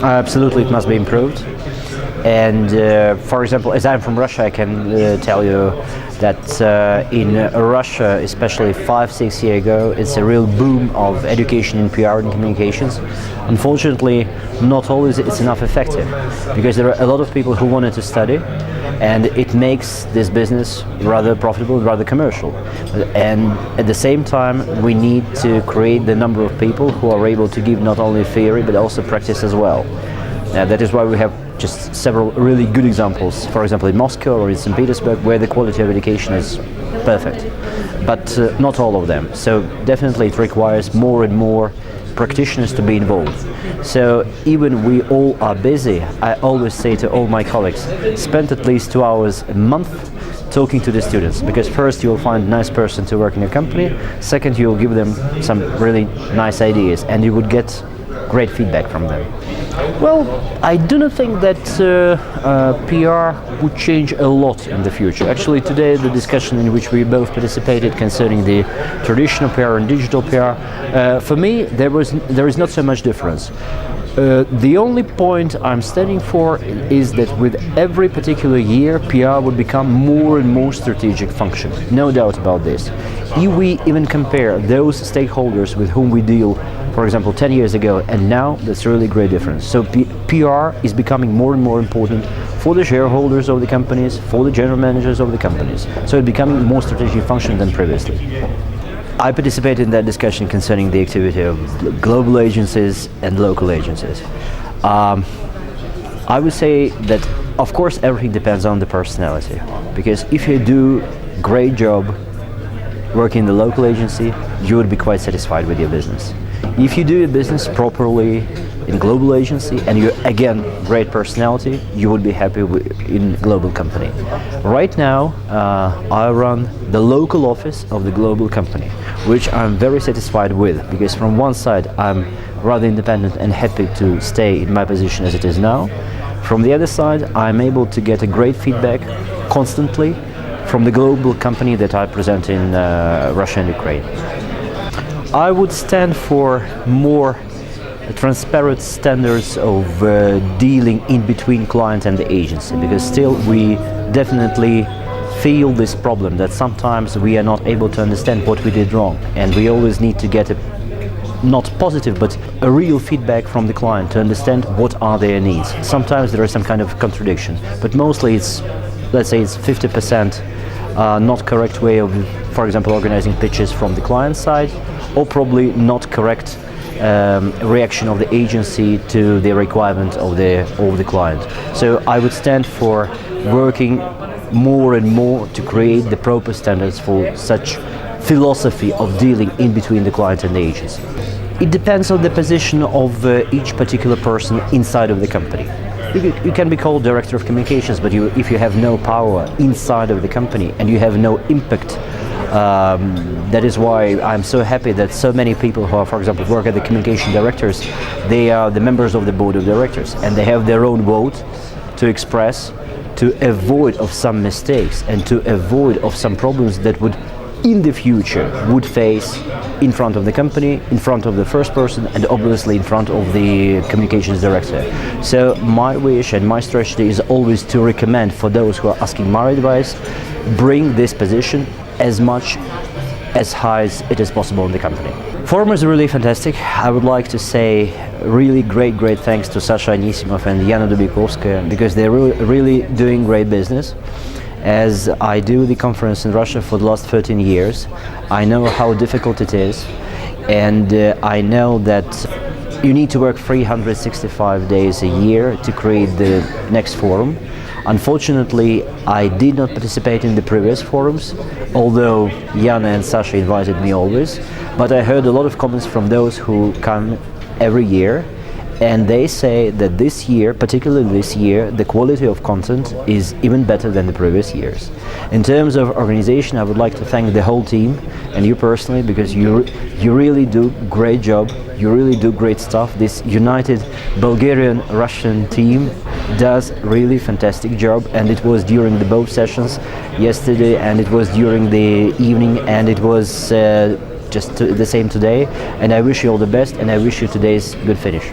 Absolutely, it must be improved. And for example, as I'm from Russia, I can tell you that in Russia, especially 5-6 years ago, it's a real boom of education in PR and communications. Unfortunately, not always it's enough effective, because there are a lot of people who wanted to study, and it makes this business rather profitable, rather commercial. And at the same time, we need to create the number of people who are able to give not only theory but also practice as well. That is why we have just several really good examples, for example in Moscow or in St. Petersburg, where the quality of education is perfect, but not all of them. So definitely it requires more and more practitioners to be involved. So even we all are busy, I always say to all my colleagues, spend at least 2 hours a month talking to the students, because first you'll find a nice person to work in your company, second you'll give them some really nice ideas, and you would get great feedback from them. Well, I do not think that PR would change a lot in the future. Actually, today the discussion in which we both participated concerning the traditional PR and digital PR, for me there is not so much difference. The only point I'm standing for is that with every particular year, PR would become more and more strategic function. No doubt about this. If we even compare those stakeholders with whom we deal, for example, 10 years ago and now, that's really great difference. So PR is becoming more and more important for the shareholders of the companies, for the general managers of the companies. So it's becoming more strategic function than previously. I participated in that discussion concerning the activity of global agencies and local agencies. I would say that, of course, everything depends on the personality, because if you do a great job working in the local agency, you would be quite satisfied with your business. If you do your business properly in global agency and you again great personality, you would be happy in global company. Right now I run the local office of the global company, which I'm very satisfied with, because from one side I'm rather independent and happy to stay in my position as it is now. From the other side, I'm able to get a great feedback constantly from the global company that I present in Russia and Ukraine. I would stand for more transparent standards of dealing in between client and the agency, because still we definitely feel this problem that sometimes we are not able to understand what we did wrong, and we always need to get a not positive but a real feedback from the client to understand what are their needs. Sometimes there is some kind of contradiction, but mostly it's, let's say it's 50% not correct way of, for example, organizing pitches from the client side, or probably not correct reaction of the agency to the requirement of the client. So I would stand for working more and more to create the proper standards for such philosophy of dealing in between the client and the agency. It depends on the position of each particular person inside of the company. You can be called director of communications, but if you have no power inside of the company and you have no impact, that is why I'm so happy that so many people who are, for example, work at the communication directors, they are the members of the board of directors, and they have their own vote to express, to avoid of some mistakes and to avoid of some problems that would in the future would face in front of the company, in front of the first person, and obviously in front of the communications director. So my wish and my strategy is always to recommend for those who are asking my advice, bring this position as much as high as it is possible in the company. Forum is really fantastic. I would like to say really great thanks to Sasha Anisimov and Yana Dubikovskaya, because they're really doing great business. As I do the conference in Russia for the last 13 years, I know how difficult it is, and I know that you need to work 365 days a year to create the next forum. Unfortunately, I did not participate in the previous forums, although Yana and Sasha invited me always, but I heard a lot of comments from those who come every year, and they say that this year, particularly this year, the quality of content is even better than the previous years. In terms of organization, I would like to thank the whole team and you personally, because you really do great job, you really do great stuff. This united Bulgarian-Russian team does really fantastic job, and it was during the both sessions yesterday, and it was during the evening, and it was just the same today, and I wish you all the best, and I wish you today's good finish.